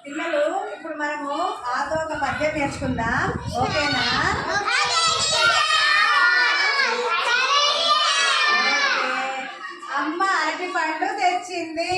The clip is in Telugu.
పిల్లలు ఇప్పుడు మనము ఆతో ఒక పద్యం నేర్చుకుందాం. ఓకేనా? అమ్మ అరటి పండు తెచ్చింది.